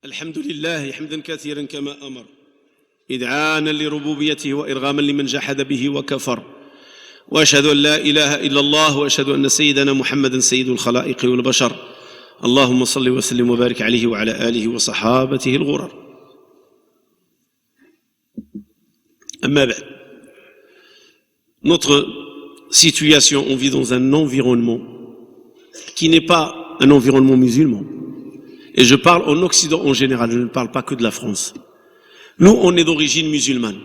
الحمد لله حمدا كثيرا كما أمر إذعانا لربوبيته وإرغاما لمن جحد به وكفر وأشهد أن لا إله إلا الله وأشهد أن سيدنا محمدا سيد الخلائق والبشر اللهم صل وسلم وبارك عليه وعلى آله وصحابته الغرر أما بعد. Notre situation, on vit dans un environnement qui n'est pas un environnement musulman. Et je parle en Occident en général, je ne parle pas que de la France. Nous, on est d'origine musulmane.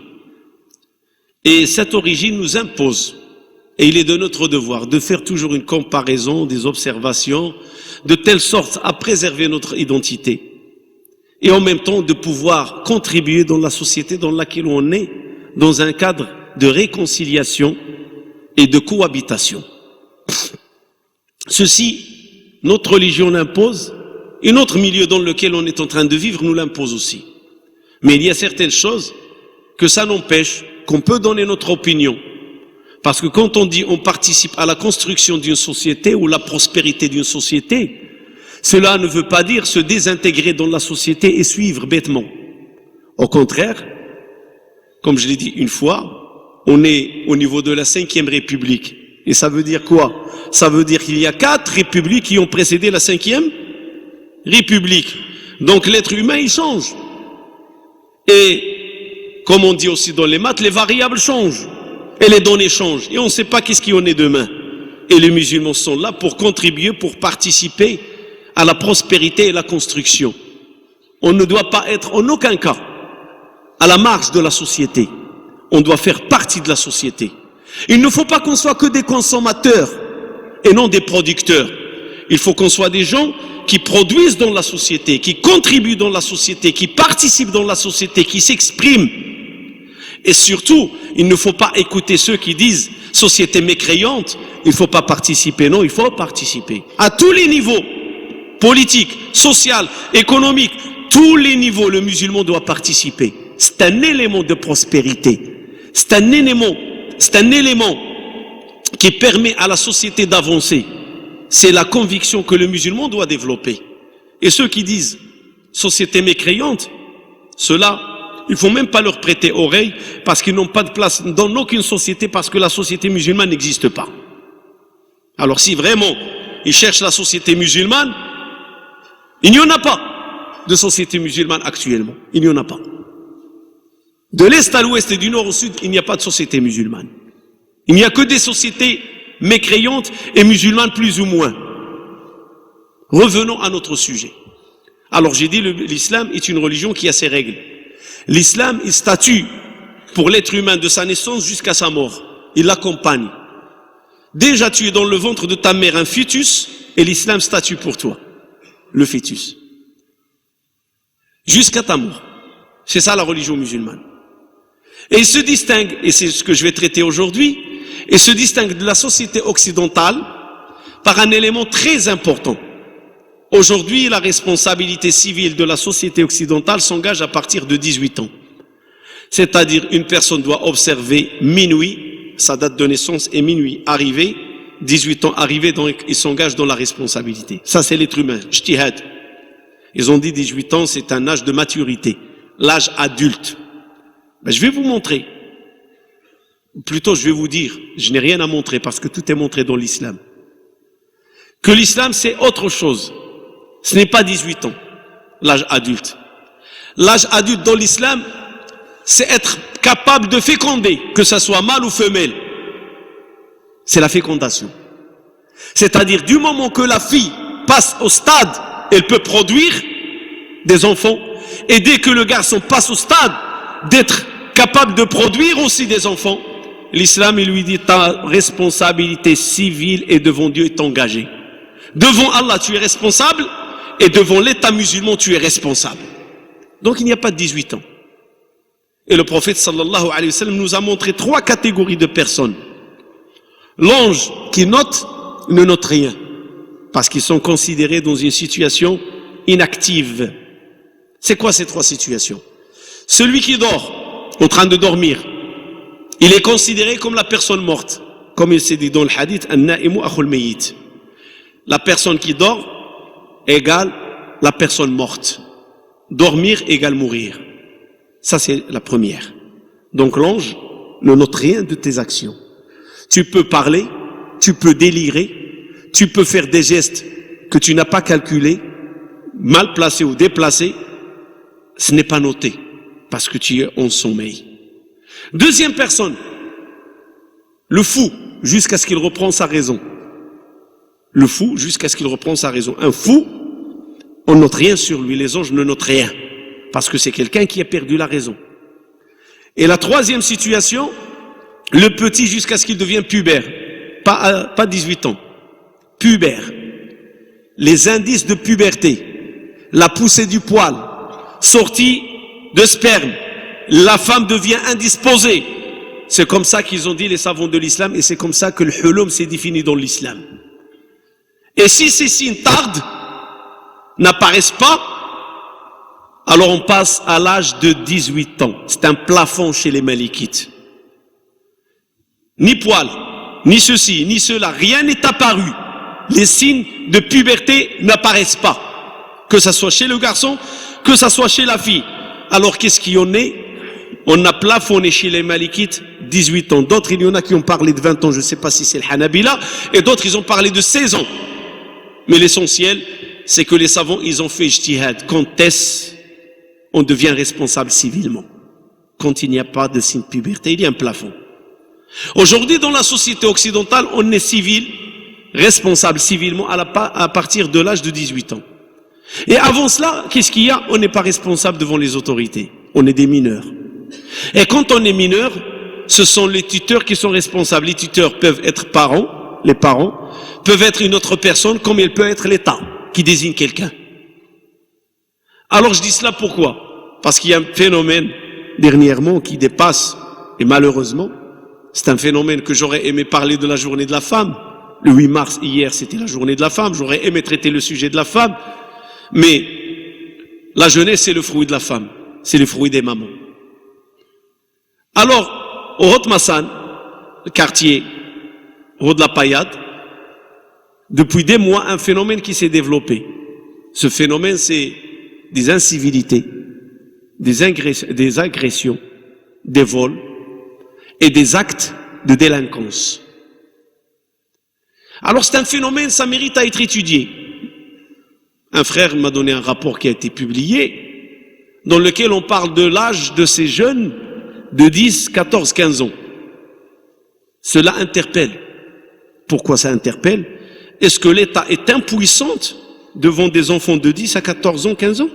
Et cette origine nous impose, et il est de notre devoir, de faire toujours une comparaison, des observations, de telle sorte à préserver notre identité. Et en même temps de pouvoir contribuer dans la société dans laquelle on est, dans un cadre de réconciliation et de cohabitation. Ceci, notre religion l'impose, et notre milieu dans lequel on est en train de vivre nous l'impose aussi. Mais il y a certaines choses que ça n'empêche qu'on peut donner notre opinion. Parce que quand on dit on participe à la construction d'une société ou la prospérité d'une société, cela ne veut pas dire se désintégrer dans la société et suivre bêtement. Au contraire, comme je l'ai dit une fois, on est au niveau de la 5e République. Et ça veut dire quoi? Ça veut dire qu'il y a 4 républiques qui ont précédé la 5e République. Donc l'être humain, il change. Et comme on dit aussi dans les maths, les variables changent. Et les données changent. Et on ne sait pas qu'est-ce qu'il y en est demain. Et les musulmans sont là pour contribuer, pour participer à la prospérité et la construction. On ne doit pas être en aucun cas à la marge de la société. On doit faire partie de la société. Il ne faut pas qu'on soit que des consommateurs et non des producteurs. Il faut qu'on soit des gens qui produisent dans la société, qui contribuent dans la société, qui participent dans la société, qui s'expriment. Et surtout, il ne faut pas écouter ceux qui disent « société mécréante », il ne faut pas participer. Non, il faut participer. À tous les niveaux, politique, social, économique, tous les niveaux, le musulman doit participer. C'est un élément de prospérité. C'est un élément qui permet à la société d'avancer. C'est la conviction que le musulman doit développer. Et ceux qui disent société mécréante, ceux-là, il ne faut même pas leur prêter oreille parce qu'ils n'ont pas de place dans aucune société parce que la société musulmane n'existe pas. Alors si vraiment ils cherchent la société musulmane, il n'y en a pas de société musulmane actuellement. Il n'y en a pas. De l'Est à l'Ouest et du Nord au Sud, il n'y a pas de société musulmane. Il n'y a que des sociétés mécréantes et musulmanes plus ou moins. Revenons à notre sujet. Alors j'ai dit l'islam est une religion qui a ses règles. L'islam il statue pour l'être humain de sa naissance jusqu'à sa mort. Il l'accompagne. Déjà tu es dans le ventre de ta mère un fœtus et l'islam statue pour toi. Le fœtus. Jusqu'à ta mort. C'est ça la religion musulmane. Et il se distingue, et c'est ce que je vais traiter aujourd'hui, et se distingue de la société occidentale par un élément très important. Aujourd'hui, la responsabilité civile de la société occidentale s'engage à partir de 18 ans. C'est-à-dire, une personne doit observer minuit, sa date de naissance est minuit arrivé, 18 ans arrivé, donc il s'engage dans la responsabilité. Ça, c'est l'être humain, ijtihad. Ils ont dit 18 ans, c'est un âge de maturité, l'âge adulte. Ben, je vais vous montrer. Plutôt, je vais vous dire, je n'ai rien à montrer parce que tout est montré dans l'islam. Que l'islam, c'est autre chose. Ce n'est pas 18 ans, l'âge adulte. L'âge adulte dans l'islam, c'est être capable de féconder, que ce soit mâle ou femelle. C'est la fécondation. C'est-à-dire, du moment que la fille passe au stade, elle peut produire des enfants. Et dès que le garçon passe au stade d'être capable de produire aussi des enfants, l'islam, il lui dit, ta responsabilité civile et devant Dieu est engagée. Devant Allah, tu es responsable, et devant l'État musulman, tu es responsable. Donc il n'y a pas de 18 ans. Et le prophète sallallahu alayhi wa sallam nous a montré 3 catégories de personnes. L'ange qui note, ne note rien, parce qu'ils sont considérés dans une situation inactive. C'est quoi ces 3 situations? Celui qui dort, en train de dormir, il est considéré comme la personne morte. Comme il s'est dit dans le hadith, An-na'imu akhul mayyit. La personne qui dort égale la personne morte. dormir égale mourir. Ça, c'est la première. Donc l'ange ne note rien de tes actions. Tu peux parler, tu peux délirer, tu peux faire des gestes que tu n'as pas calculés, mal placés ou déplacés, ce n'est pas noté, parce que tu es en sommeil. Deuxième personne, le fou, jusqu'à ce qu'il reprenne sa raison. Le fou, jusqu'à ce qu'il reprenne sa raison. Un fou, on ne note rien sur lui, les anges ne notent rien, parce que c'est quelqu'un qui a perdu la raison. Et la troisième situation, le petit jusqu'à ce qu'il devienne pubère, pas 18 ans, pubère. Les indices de puberté, la poussée du poil, sortie de sperme, la femme devient indisposée. C'est comme ça qu'ils ont dit les savants de l'islam, et c'est comme ça que le hulum s'est défini dans l'islam. Et si ces signes tardent, n'apparaissent pas, alors on passe à l'âge de 18 ans. C'est un plafond chez les malikites. Ni poil, ni ceci, ni cela, rien n'est apparu. Les signes de puberté n'apparaissent pas. Que ça soit chez le garçon, que ça soit chez la fille. Alors qu'est-ce qu'il y en est? On a plafonné chez les malikites 18 ans. D'autres, il y en a qui ont parlé de 20 ans, je ne sais pas si c'est le Hanabila, et d'autres, ils ont parlé de 16 ans. Mais l'essentiel, c'est que les savants, ils ont fait ijtihad. Quand est-ce on devient responsable civilement? Quand il n'y a pas de signe de puberté, il y a un plafond. Aujourd'hui, dans la société occidentale, on est civil, responsable civilement à partir de l'âge de 18 ans. Et avant cela, qu'est-ce qu'il y a? On n'est pas responsable devant les autorités. On est des mineurs. Et quand on est mineur, ce sont les tuteurs qui sont responsables. Les tuteurs peuvent être parents, les parents, peuvent être une autre personne, comme il peut être l'État qui désigne quelqu'un. Alors je dis cela pourquoi? Parce qu'il y a un phénomène dernièrement qui dépasse, et malheureusement, c'est un phénomène que j'aurais aimé parler de la journée de la femme. Le 8 mars, hier, c'était la journée de la femme. J'aurais aimé traiter le sujet de la femme. Mais la jeunesse, c'est le fruit de la femme. C'est le fruit des mamans. Alors, au Hotmassan, le quartier, au de la Paillade, depuis des mois, un phénomène qui s'est développé. Ce phénomène, c'est des incivilités, des agressions, des vols et des actes de délinquance. Alors c'est un phénomène, ça mérite à être étudié. Un frère m'a donné un rapport qui a été publié, dans lequel on parle de l'âge de ces jeunes de 10, 14, 15 ans. Cela interpelle. Pourquoi ça interpelle? Est-ce que l'État est impuissante devant des enfants de 10 à 14 ans, 15 ans?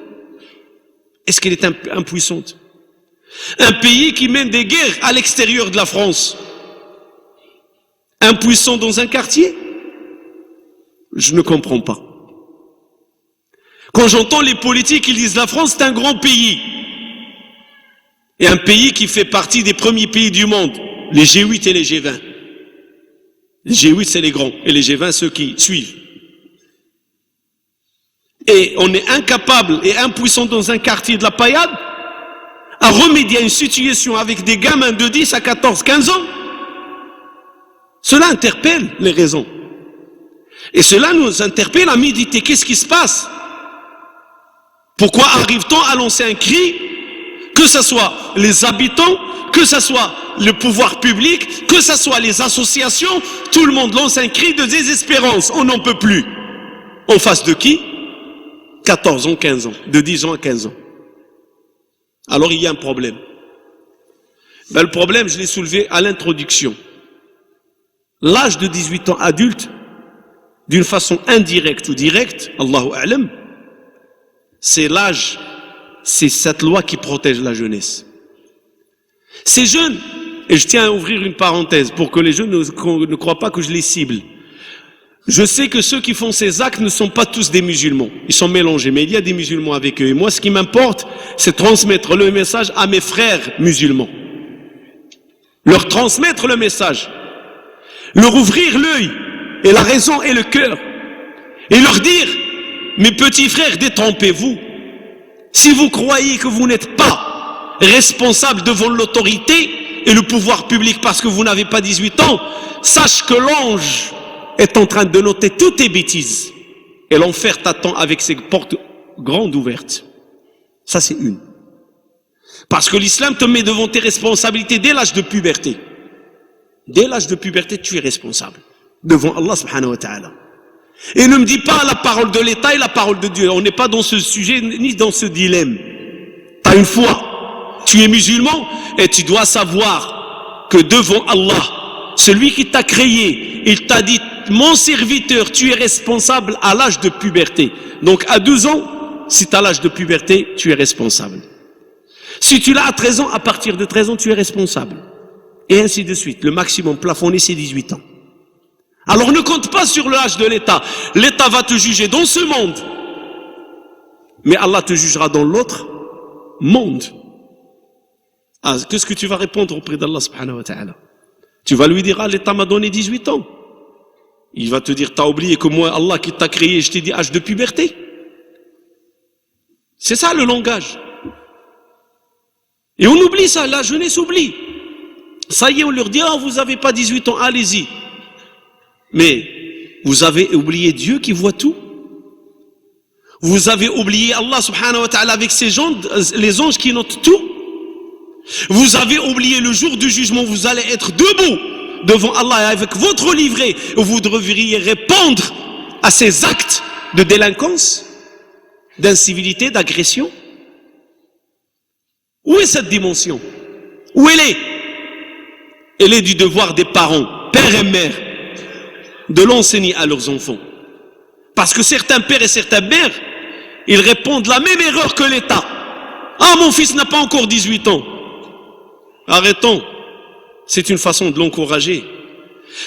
Est-ce qu'elle est impuissante? Un pays qui mène des guerres à l'extérieur de la France, impuissant dans un quartier? Je ne comprends pas. Quand j'entends les politiques, ils disent la France c'est un grand pays. Et un pays qui fait partie des premiers pays du monde, les G8 et les G20. Les G8 c'est les grands, et les G20 ceux qui suivent. Et on est incapable et impuissant dans un quartier de la Paillade à remédier à une situation avec des gamins de 10 à 14, 15 ans. Cela interpelle les raisons. Et cela nous interpelle à méditer. Qu'est-ce qui se passe? Pourquoi arrive-t-on à lancer un cri, que ce soit les habitants, que ce soit le pouvoir public, que ce soit les associations, tout le monde lance un cri de désespérance. On n'en peut plus. En face de qui? 14 ans, 15 ans, de 10 ans à 15 ans. Alors il y a un problème. Le problème, je l'ai soulevé à l'introduction. L'âge de 18 ans adulte, d'une façon indirecte ou directe, Allahu A'lam, c'est l'âge, c'est cette loi qui protège la jeunesse. Ces jeunes, et je tiens à ouvrir une parenthèse pour que les jeunes ne croient pas que je les cible. Je sais que ceux qui font ces actes ne sont pas tous des musulmans. Ils sont mélangés, mais il y a des musulmans avec eux. Et moi, ce qui m'importe, c'est transmettre le message à mes frères musulmans. Leur transmettre le message. Leur ouvrir l'œil et la raison et le cœur. Et leur dire, mes petits frères, détrompez-vous. Si vous croyez que vous n'êtes pas responsable devant l'autorité et le pouvoir public parce que vous n'avez pas 18 ans, sache que l'ange est en train de noter toutes tes bêtises. Et l'enfer t'attend avec ses portes grandes ouvertes. Ça, c'est une. Parce que l'islam te met devant tes responsabilités dès l'âge de puberté. Dès l'âge de puberté, tu es responsable. Devant Allah subhanahu wa ta'ala. Et ne me dis pas la parole de l'État et la parole de Dieu. On n'est pas dans ce sujet, ni dans ce dilemme. Tu as une foi. Tu es musulman et tu dois savoir que devant Allah, celui qui t'a créé, il t'a dit, mon serviteur, tu es responsable à l'âge de puberté. Donc à 12 ans, si tu as l'âge de puberté, tu es responsable. Si tu l'as à 13 ans, à partir de 13 ans, tu es responsable. Et ainsi de suite. Le maximum plafonné, c'est 18 ans. Alors ne compte pas sur l'âge de l'État. L'État va te juger dans ce monde. Mais Allah te jugera dans l'autre monde. Ah, qu'est-ce que tu vas répondre auprès d'Allah subhanahu wa ta'ala? Tu vas lui dire, ah, l'État m'a donné 18 ans. Il va te dire, t'as oublié que moi, Allah qui t'a créé, je t'ai dit âge de puberté. C'est ça le langage. Et on oublie ça, la jeunesse oublie. Ça y est, on leur dit, ah, vous n'avez pas 18 ans, allez-y. Mais vous avez oublié Dieu qui voit tout. Vous avez oublié Allah subhanahu wa ta'ala avec ses gens, les anges qui notent tout. Vous avez oublié le jour du jugement, vous allez être debout devant Allah et avec votre livret, où vous devriez répondre à ces actes de délinquance, d'incivilité, d'agression. Où est cette dimension? Où elle est? Elle est du devoir des parents, pères et mères, de l'enseigner à leurs enfants. Parce que certains pères et certaines mères, ils répondent la même erreur que l'État. Ah, mon fils n'a pas encore 18 ans. Arrêtons. C'est une façon de l'encourager.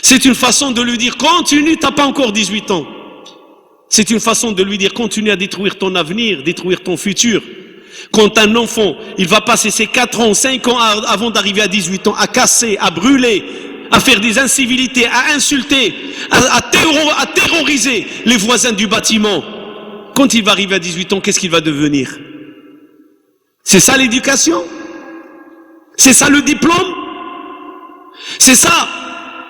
C'est une façon de lui dire, continue, t'as pas encore 18 ans. C'est une façon de lui dire, continue à détruire ton avenir, détruire ton futur. Quand un enfant, il va passer ses 4 ans, 5 ans avant d'arriver à 18 ans, à casser, à brûler, à faire des incivilités, à insulter, à terroriser les voisins du bâtiment. Quand il va arriver à 18 ans, qu'est-ce qu'il va devenir? C'est ça l'éducation? C'est ça le diplôme? C'est ça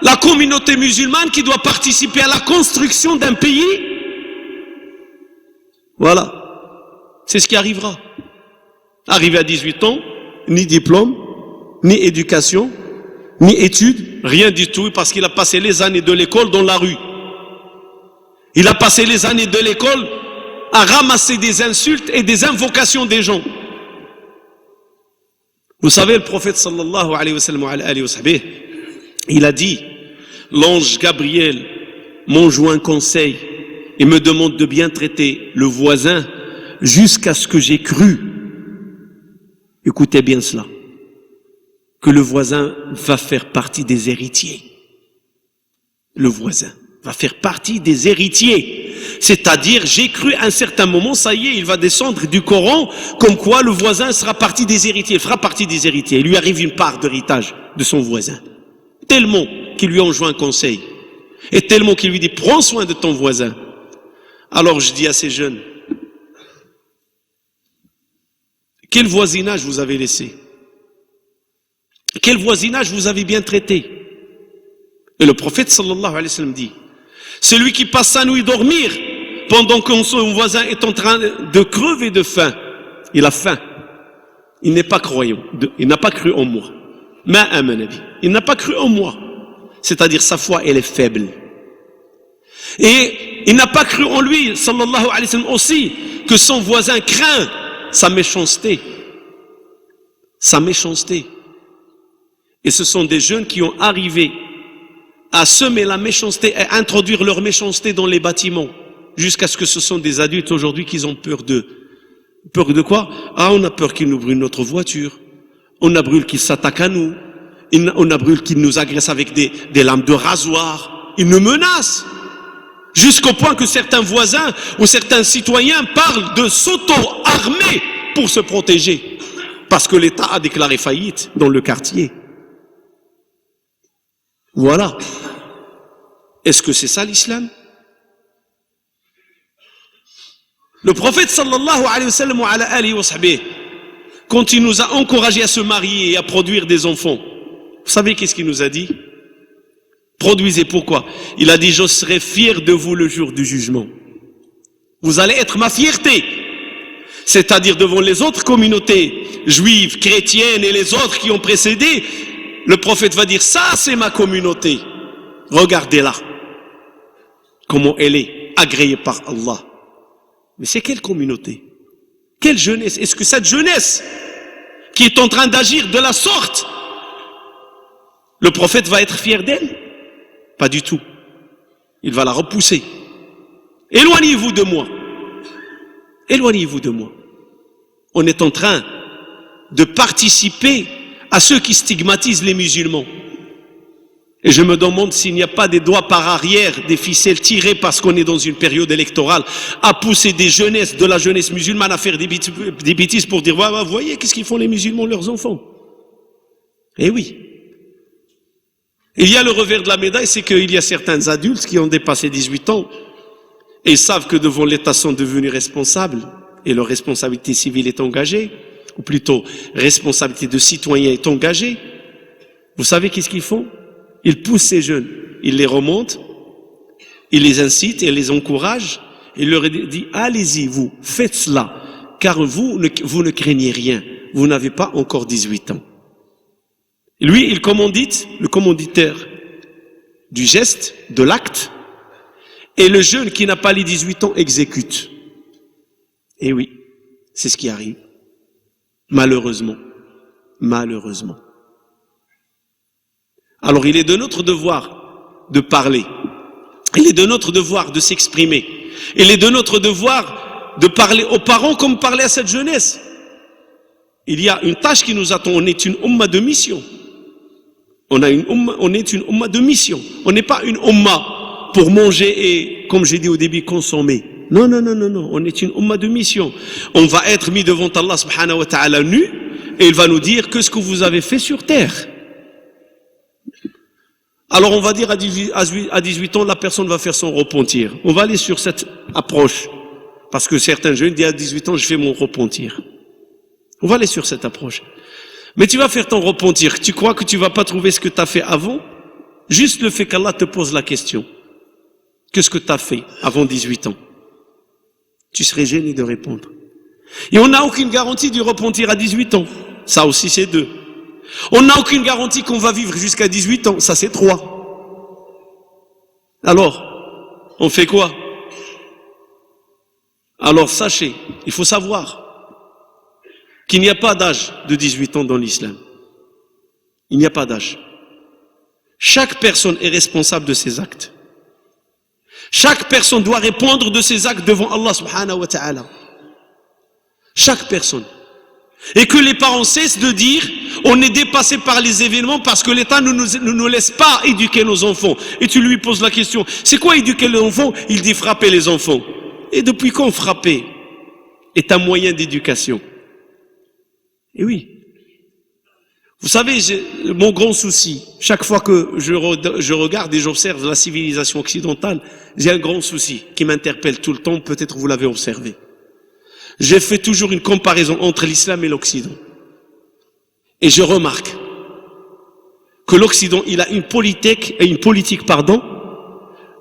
la communauté musulmane qui doit participer à la construction d'un pays? Voilà. C'est ce qui arrivera. Arrivé à 18 ans, ni diplôme, ni éducation, ni études, rien du tout, parce qu'il a passé les années de l'école dans la rue. Il a passé les années de l'école à ramasser des insultes et des invocations des gens. Vous savez, le prophète sallallahu alayhi wa sallam, il a dit, l'ange Gabriel m'enjoint conseil et me demande de bien traiter le voisin jusqu'à ce que j'ai cru, écoutez bien cela, que le voisin va faire partie des héritiers. Le voisin va faire partie des héritiers. C'est-à-dire, j'ai cru à un certain moment, ça y est, il va descendre du Coran, comme quoi le voisin sera partie des héritiers, il fera partie des héritiers. Il lui arrive une part d'héritage de son voisin. Tellement qu'il lui enjoint un conseil. Et tellement qu'il lui dit, prends soin de ton voisin. Alors je dis à ces jeunes, quel voisinage vous avez laissé? Quel voisinage vous avez bien traité? Et le prophète sallallahu alayhi wa sallam dit, celui qui passe sa nuit dormir pendant que son voisin est en train de crever de faim, il a faim. Il n'est pas croyant, il n'a pas cru en moi. Il n'a pas cru en moi. C'est-à-dire sa foi, elle est faible. Et il n'a pas cru en lui, sallallahu alayhi wa sallam, aussi, que son voisin craint sa méchanceté. Sa méchanceté. Et ce sont des jeunes qui ont arrivé à semer la méchanceté et introduire leur méchanceté dans les bâtiments, jusqu'à ce que ce sont des adultes aujourd'hui qui ont peur d'eux. Peur de quoi? Ah, on a peur qu'ils nous brûlent notre voiture. On a peur qu'ils s'attaquent à nous. On a peur qu'ils nous agressent avec des lames de rasoir. Ils nous menacent. Jusqu'au point que certains voisins ou certains citoyens parlent de s'auto-armer pour se protéger. Parce que l'État a déclaré faillite dans le quartier. Voilà. Est-ce que c'est ça l'islam? Le prophète sallallahu alayhi wa sallam, quand il nous a encouragés à se marier et à produire des enfants, vous savez qu'est-ce qu'il nous a dit? Produisez, pourquoi? Il a dit, je serai fier de vous le jour du jugement. Vous allez être ma fierté. c'est-à-dire devant les autres communautés juives, chrétiennes et les autres qui ont précédé, le prophète va dire, ça c'est ma communauté, regardez-la, comment elle est agréée par Allah. Mais c'est quelle communauté? Quelle jeunesse? Est-ce que cette jeunesse qui est en train d'agir de la sorte, le prophète va être fier d'elle? Pas du tout. Il va la repousser. Éloignez-vous de moi. Éloignez-vous de moi. On est en train de participer à ceux qui stigmatisent les musulmans. Et je me demande s'il n'y a pas des doigts par arrière, des ficelles tirées parce qu'on est dans une période électorale, à pousser des jeunesses, de la jeunesse musulmane à faire des bêtises pour dire, vous voyez, qu'est-ce qu'ils font les musulmans, leurs enfants? Eh oui. Il y a le revers de la médaille, c'est qu'il y a certains adultes qui ont dépassé 18 ans et ils savent que devant l'État sont devenus responsables et leur responsabilité civile est engagée, ou plutôt responsabilité de citoyen est engagée. Vous savez qu'est-ce qu'ils font? Ils poussent ces jeunes, ils les remontent, ils les incitent et les encouragent. Il leur dit, allez-y, vous, faites cela, car vous ne craignez rien, vous n'avez pas encore 18 ans. Lui, il commandite, le commanditaire du geste, de l'acte, et le jeune qui n'a pas les 18 ans exécute. Et oui, c'est ce qui arrive. Malheureusement. Malheureusement. Alors il est de notre devoir de parler. Il est de notre devoir de s'exprimer. Il est de notre devoir de parler aux parents comme parler à cette jeunesse. Il y a une tâche qui nous attend. On est une umma de mission. On est une umma de mission. On n'est pas une umma pour manger et, comme j'ai dit au début, consommer. Non, non, non, non, non. On est une umma de mission. On va être mis devant Allah subhanahu wa ta'ala nu et il va nous dire que ce que vous avez fait sur terre. Alors on va dire à 18 ans, la personne va faire son repentir. On va aller sur cette approche. Parce que certains jeunes disent à 18 ans, je fais mon repentir. On va aller sur cette approche. Mais tu vas faire ton repentir. Tu crois que tu vas pas trouver ce que tu as fait avant? Juste le fait qu'Allah te pose la question. Qu'est-ce que tu as fait avant 18 ans? Tu serais gêné de répondre. Et on n'a aucune garantie du repentir à 18 ans. Ça aussi c'est 2. On n'a aucune garantie qu'on va vivre jusqu'à 18 ans. Ça c'est 3. Alors, on fait quoi? Alors sachez, il faut savoir qu'il n'y a pas d'âge de 18 ans dans l'islam. Il n'y a pas d'âge. Chaque personne est responsable de ses actes. Chaque personne doit répondre de ses actes devant Allah subhanahu wa ta'ala. Chaque personne. Et que les parents cessent de dire, on est dépassé par les événements parce que l'État ne nous laisse pas éduquer nos enfants. Et tu lui poses la question, c'est quoi éduquer les enfants? Il dit frapper les enfants. Et depuis quand frapper est un moyen d'éducation? Et oui. Vous savez, mon grand souci, chaque fois que je regarde et j'observe la civilisation occidentale, j'ai un grand souci qui m'interpelle tout le temps, peut-être vous l'avez observé. J'ai fait toujours une comparaison entre l'islam et l'Occident. Et je remarque que l'Occident, il a une politique,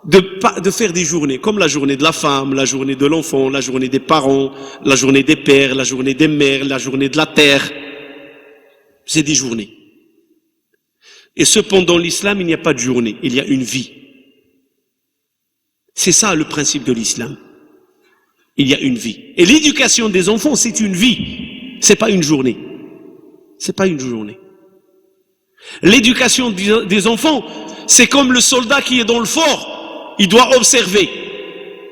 de faire des journées, comme la journée de la femme, la journée de l'enfant, la journée des parents, la journée des pères, la journée des mères, la journée de la terre. C'est des journées. Et cependant, l'islam, il n'y a pas de journée, il y a une vie. C'est ça le principe de l'islam. Il y a une vie. Et l'éducation des enfants, c'est une vie. C'est pas une journée. C'est pas une journée. L'éducation des enfants, c'est comme le soldat qui est dans le fort. Il doit observer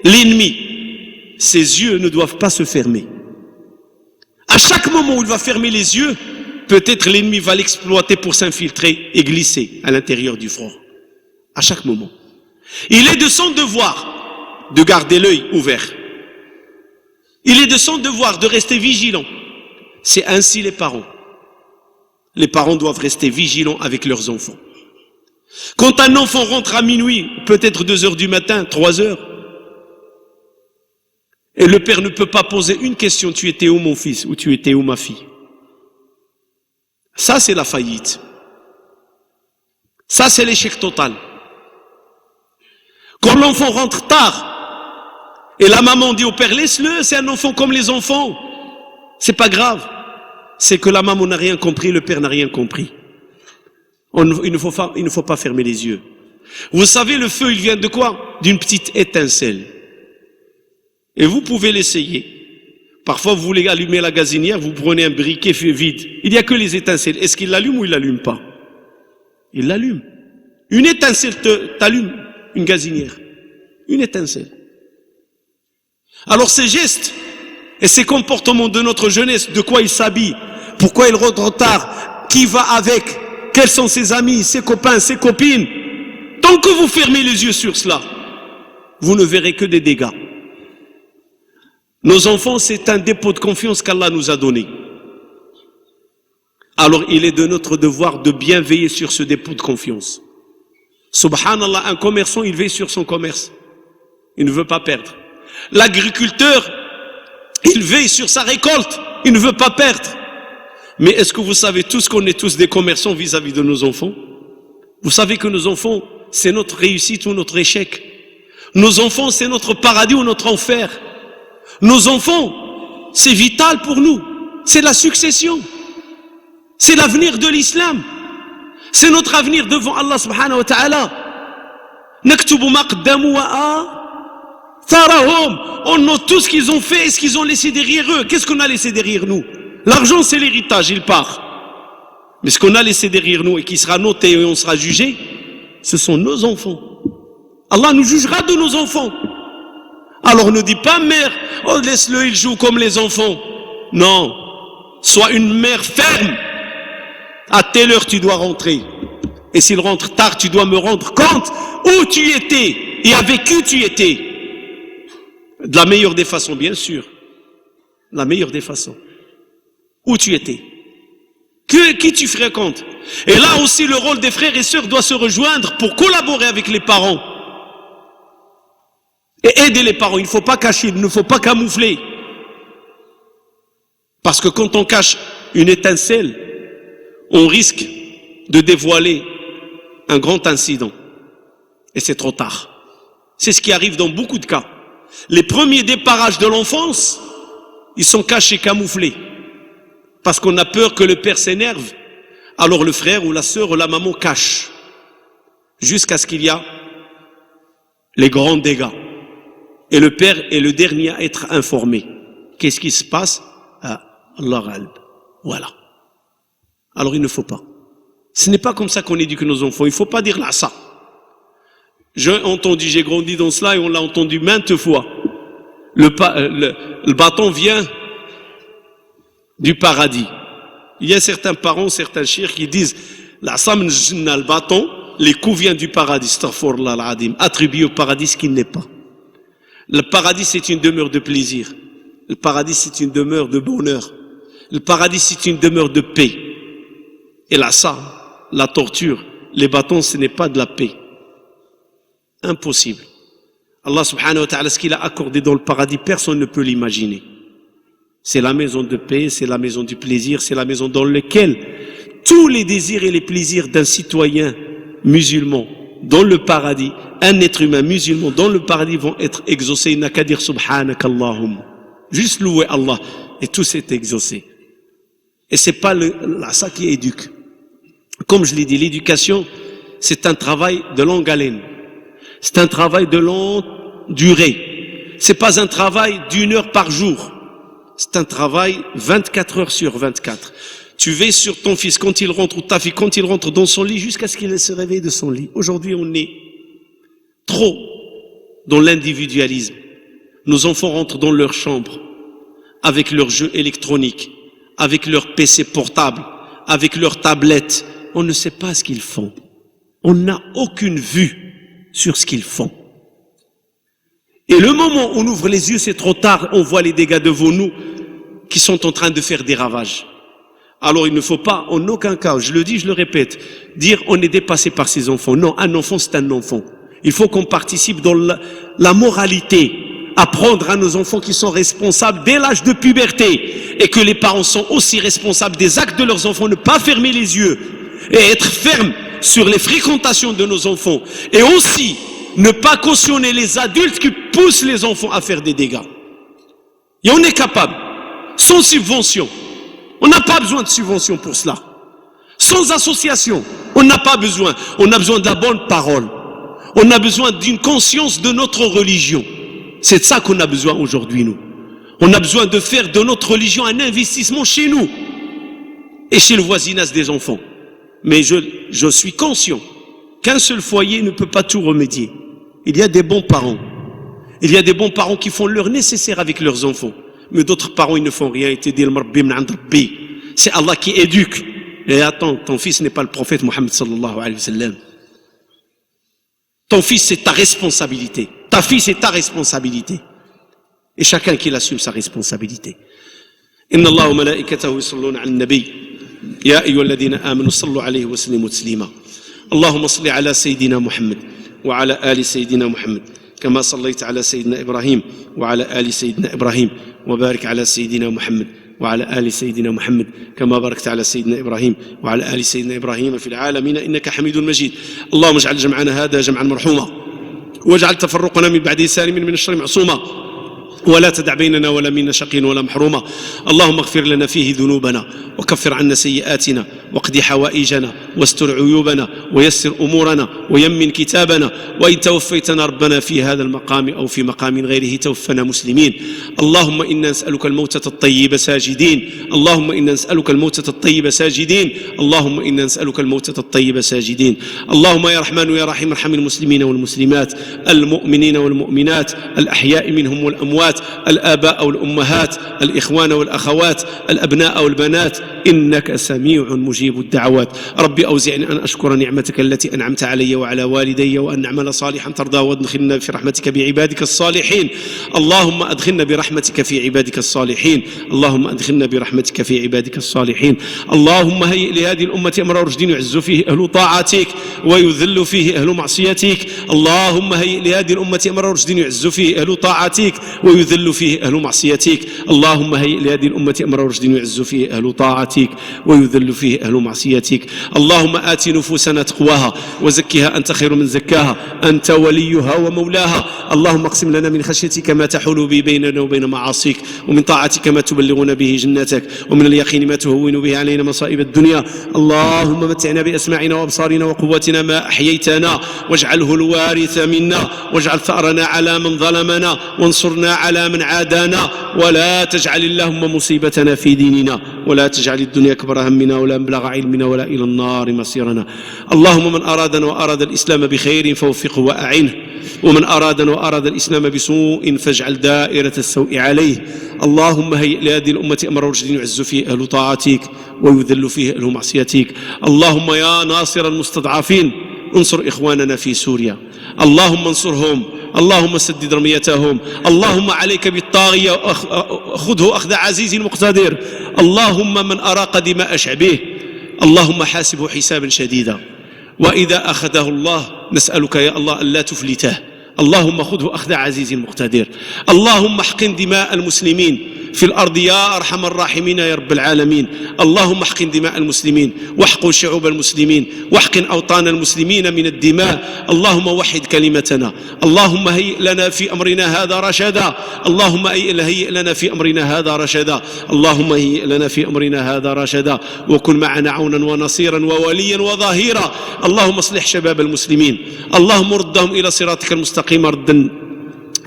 l'ennemi. Ses yeux ne doivent pas se fermer. À chaque moment où il va fermer les yeux, peut-être l'ennemi va l'exploiter pour s'infiltrer et glisser à l'intérieur du fort. À chaque moment. Il est de son devoir de garder l'œil ouvert. Il est de son devoir de rester vigilant. C'est ainsi les parents. Les parents doivent rester vigilants avec leurs enfants. Quand un enfant rentre à minuit, peut-être 2 heures du matin, 3 heures, et le père ne peut pas poser une question, tu étais où mon fils, ou tu étais où ma fille? Ça c'est la faillite. Ça c'est l'échec total. Quand l'enfant rentre tard, et la maman dit au père, laisse-le, c'est un enfant comme les enfants. C'est pas grave. C'est que la maman n'a rien compris, le père n'a rien compris. Il ne faut pas fermer les yeux. Vous savez, le feu, il vient de quoi? D'une petite étincelle. Et vous pouvez l'essayer. Parfois, vous voulez allumer la gazinière, vous prenez un briquet vide. Il n'y a que les étincelles. Est-ce qu'il l'allume ou il l'allume pas? Il l'allume. Une étincelle t'allume une gazinière. Une étincelle. Alors ces gestes et ces comportements de notre jeunesse, de quoi ils s'habillent, pourquoi ils rentrent tard, qui va avec, quels sont ses amis, ses copains, ses copines, tant que vous fermez les yeux sur cela, vous ne verrez que des dégâts. Nos enfants, c'est un dépôt de confiance qu'Allah nous a donné. Alors il est de notre devoir de bien veiller sur ce dépôt de confiance. Subhanallah, un commerçant, il veille sur son commerce. Il ne veut pas perdre. L'agriculteur, il veille sur sa récolte. Il ne veut pas perdre. Mais est-ce que vous savez tous qu'on est tous des commerçants vis-à-vis de nos enfants? Vous savez que nos enfants, c'est notre réussite ou notre échec. Nos enfants, c'est notre paradis ou notre enfer. Nos enfants, c'est vital pour nous. C'est la succession. C'est l'avenir de l'islam. C'est notre avenir devant Allah subhanahu wa ta'ala. Naktubu ma qaddamu wa atharahum. On note tout ce qu'ils ont fait et ce qu'ils ont laissé derrière eux. Qu'est-ce qu'on a laissé derrière nous? L'argent, c'est l'héritage, il part. Mais ce qu'on a laissé derrière nous et qui sera noté et on sera jugé, ce sont nos enfants. Allah nous jugera de nos enfants. Alors ne dis pas, mère, oh laisse-le, il joue comme les enfants. Non. Sois une mère ferme. À telle heure, tu dois rentrer. Et s'il rentre tard, tu dois me rendre compte où tu étais et avec qui tu étais. De la meilleure des façons, bien sûr. La meilleure des façons. Où tu étais. Qui tu fréquentes. Et là aussi, le rôle des frères et sœurs doit se rejoindre pour collaborer avec les parents. Et aider les parents. Il ne faut pas cacher, il ne faut pas camoufler. Parce que quand on cache une étincelle, on risque de dévoiler un grand incident. Et c'est trop tard. C'est ce qui arrive dans beaucoup de cas. Les premiers déparages de l'enfance, ils sont cachés, camouflés. Parce qu'on a peur que le père s'énerve. Alors le frère ou la sœur ou la maman cache. Jusqu'à ce qu'il y a les grands dégâts. Et le père est le dernier à être informé. Qu'est-ce qui se passe? Allah ghalb. Voilà. Alors il ne faut pas. Ce n'est pas comme ça qu'on éduque nos enfants. Il ne faut pas dire là ça. J'ai entendu, j'ai grandi dans cela et on l'a entendu maintes fois. Le bâton vient du paradis. Il y a certains parents, certains chirs qui disent la sam le bâton, les coups viennent du paradis. Astaghfirullah al-adim. Attribué au paradis ce qui n'est pas. Le paradis c'est une demeure de plaisir. Le paradis c'est une demeure de bonheur. Le paradis c'est une demeure de paix. Et là ça, la torture, les bâtons, ce n'est pas de la paix. Impossible. Allah subhanahu wa ta'ala, ce qu'il a accordé dans le paradis, personne ne peut l'imaginer. C'est la maison de paix, c'est la maison du plaisir, c'est la maison dans laquelle tous les désirs et les plaisirs d'un citoyen musulman dans le paradis, un être humain musulman dans le paradis vont être exaucés. Il n'a qu'à dire subhanakallahum. Juste louer Allah et tout s'est exaucé. Et c'est pas ça qui éduque. Comme je l'ai dit, l'éducation, c'est un travail de longue haleine. C'est un travail de longue durée. C'est pas un travail d'1 heure par jour. C'est un travail 24 heures sur 24. Tu veilles sur ton fils quand il rentre, ou ta fille quand il rentre dans son lit, jusqu'à ce qu'il se réveille de son lit. Aujourd'hui, on est trop dans l'individualisme. Nos enfants rentrent dans leur chambre, avec leurs jeux électroniques, avec leur PC portable, avec leurs tablettes. On ne sait pas ce qu'ils font. On n'a aucune vue sur ce qu'ils font. Et le moment où on ouvre les yeux, c'est trop tard, on voit les dégâts devant nous qui sont en train de faire des ravages. Alors il ne faut pas, en aucun cas, je le dis, je le répète, dire on est dépassé par ces enfants. Non, un enfant, c'est un enfant. Il faut qu'on participe dans la moralité, apprendre à nos enfants qui sont responsables dès l'âge de puberté et que les parents sont aussi responsables des actes de leurs enfants, ne pas fermer les yeux et être ferme sur les fréquentations de nos enfants et aussi ne pas cautionner les adultes qui poussent les enfants à faire des dégâts. Et on est capable. sans subvention. On n'a pas besoin de subvention pour cela. Sans association, on n'a pas besoin. On a besoin de la bonne parole. On a besoin d'une conscience de notre religion. C'est de ça qu'on a besoin aujourd'hui, nous. On a besoin de faire de notre religion un investissement chez nous et chez le voisinage des enfants. Mais je suis conscient qu'un seul foyer ne peut pas tout remédier. Il y a des bons parents. Il y a des bons parents qui font leur nécessaire avec leurs enfants. Mais d'autres parents, ils ne font rien. C'est Allah qui éduque. Et attends, ton fils n'est pas le prophète Mohammed sallallahu alayhi wa sallam. Ton fils, c'est ta responsabilité. Ta fille, c'est ta responsabilité. Et chacun qui assume sa responsabilité. Inna Allah wa malaikatahu yusalluna ala nabi. Ya ayyuhalladhina amanu sallu alayhi wa sallimu taslima. Allahumma salli ala sayyidina Muhammad wa ala ali sayyidina Muhammad. كما صليت على سيدنا إبراهيم وعلى آل سيدنا إبراهيم وبارك على سيدنا محمد وعلى آل سيدنا محمد كما باركت على سيدنا إبراهيم وعلى آل سيدنا إبراهيم في العالمين إنك حميد مجيد. اللهم اجعل جمعنا هذا جمعا مرحوما واجعل تفرقنا من بعده سالما من الشر معصوما ولا تدع بيننا ولا منا شقيا ولا محروما. اللهم اغفر لنا فيه ذنوبنا وكفر عنا سيئاتنا واقض حوائجنا واستر عيوبنا ويسر أمورنا ويمن كتابنا. وإن توفيتنا ربنا في هذا المقام أو في مقام غيره توفنا مسلمين. اللهم إنا نسألك الموتة الطيبة ساجدين. اللهم إنا نسألك الموتة الطيبة ساجدين. اللهم إنا نسألك الموتة الطيبة ساجدين. اللهم يا رحمن يا رحيم ارحم المسلمين والمسلمات المؤمنين والمؤمنات الأحياء منهم والأموات الآباء والأمهات الإخوان والأخوات الأبناء والبنات إنك سميع مجيب الدعوات. ربي أوزعني أن أشكر نعمتك التي أنعمت علي وعلى والدي وأن نعمل صالحا ترضاه وادخلنا في رحمتك بعبادك الصالحين. اللهم أدخلنا برحمتك في عبادك الصالحين. اللهم أدخلنا برحمتك في عبادك الصالحين. اللهم هيئ لهذه الأمة أمر رشد يعز فيه أهل طاعتك ويذل فيه أهل معصيتك. اللهم هيئ لهذه الأمة أمر رشد يعز فيه أهل طاعتك ويذل فيه أهل معصيتك. اللهم هيئ لهذه الأمة أمر رشد يعز فيه أهل طاعتك ويذل فيه أهل معصيتك. اللهم آت نفوسنا تقواها وزكها أنت خير من زكاها أنت وليها ومولاها. اللهم اقسم لنا من خشيتك ما تحول به بيننا وبين معاصيك ومن طاعتك ما تبلغنا به جنتك ومن اليقين ما تهون به علينا مصائب الدنيا. اللهم متعنا بأسماعنا وأبصارنا وقوتنا ما أحييتنا واجعله الوارث منا واجعل ثأرنا على من ظلمنا وانصرنا على من عادانا ولا تجعل اللهم مصيبتنا في ديننا ولا تجعل الدنيا أكبر همنا ولا مبلغ علمنا ولا إلى النار مصيرنا. اللهم من أرادنا وأراد الإسلام بخير فوفقه وأعنه ومن أرادنا وأراد الإسلام بسوء فاجعل دائرة السوء عليه. اللهم هيئ لهذه الأمة أمر رشد يعز فيه أهل طاعتك ويذل فيه أهل معصيتك. اللهم يا ناصر المستضعفين انصر إخواننا في سوريا. اللهم انصرهم. اللهم سدد رميتهم. اللهم عليك بالطاغية خذه أخذ عزيز مقتدر. اللهم من أراق دماء شعبه اللهم حاسبه حسابا شديدا وإذا أخذه الله نسألك يا الله ألا تفلته. اللهم خذه أخذ عزيز مقتدر. اللهم احقن دماء المسلمين في الأرض يا أرحم الراحمين يا رب العالمين. اللهم احقن دماء المسلمين واحقن شعوب المسلمين واحقن أوطان المسلمين من الدماء. اللهم وحد كلمتنا. اللهم هيئ لنا في أمرنا هذا رشدا. اللهم هيئ لنا في أمرنا هذا رشدا. اللهم هيئ لنا في أمرنا هذا رشدا وكن معنا عونا ونصيرا ووليا وظهيرا. اللهم اصلح شباب المسلمين. اللهم ردهم إلى صراطك المستقيم ردا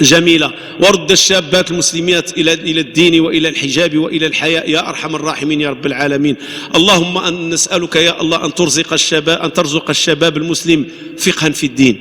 جميلة ورد الشابات المسلمات إلى الدين وإلى الحجاب وإلى الحياء يا أرحم الراحمين يا رب العالمين. اللهم أن نسألك يا الله أن ترزق الشباب المسلم فقها في الدين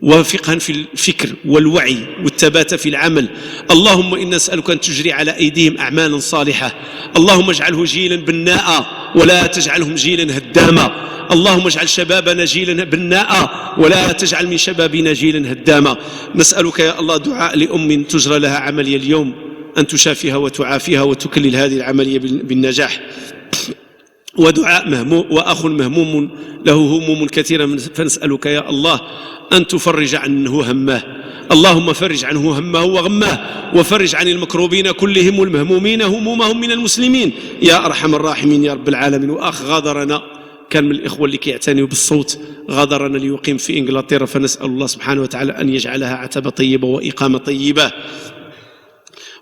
وفقها في الفكر والوعي والثبات في العمل. اللهم إنا نسألك أن تجري على أيديهم أعمالا صالحة. اللهم اجعله جيلا بناء ولا تجعلهم جيلا هداما. اللهم اجعل شبابنا جيلا بناء ولا تجعل من شبابنا جيلا هداما. نسألك يا الله دعاء لأم تجرى لها عملية اليوم أن تشافيها وتعافيها وتكلل هذه العملية بالنجاح. ودعاء مهموم وأخ مهموم له هموم كثيرة فنسألك يا الله أن تفرج عنه همه. اللهم فرج عنه همه وغمه وفرج عن المكروبين كلهم والمهمومين همومهم من المسلمين يا أرحم الراحمين يا رب العالمين. وأخ غادرنا كان من الإخوة اللي كيعتنيوا بالصوت غادرنا ليقيم في إنجلترا فنسأل الله سبحانه وتعالى أن يجعلها عتبة طيبة وإقامة طيبة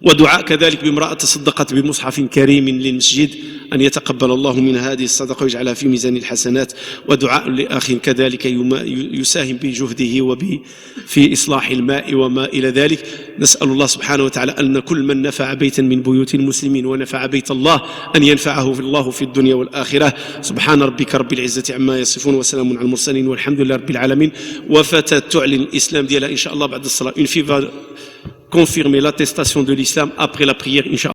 ودعاء كذلك بامرأة تصدقت بمصحف كريم للمسجد أن يتقبل الله منها هذه الصدقة ويجعلها في ميزان الحسنات، ودعاء لأخ كذلك يساهم بجهده في إصلاح الماء وما إلى ذلك. نسأل الله سبحانه وتعالى أن كل من نفع بيتا من بيوت المسلمين ونفع بيت الله أن ينفعه في الله في الدنيا والآخرة. سبحان ربك رب العزة عما يصفون وسلام على المرسلين والحمد لله رب العالمين. وفتاة تعلن الإسلام ديالها إن شاء الله بعد الصلاة. Une fille va confirmer l'attestation de l'islam après la prière, Inch'Allah.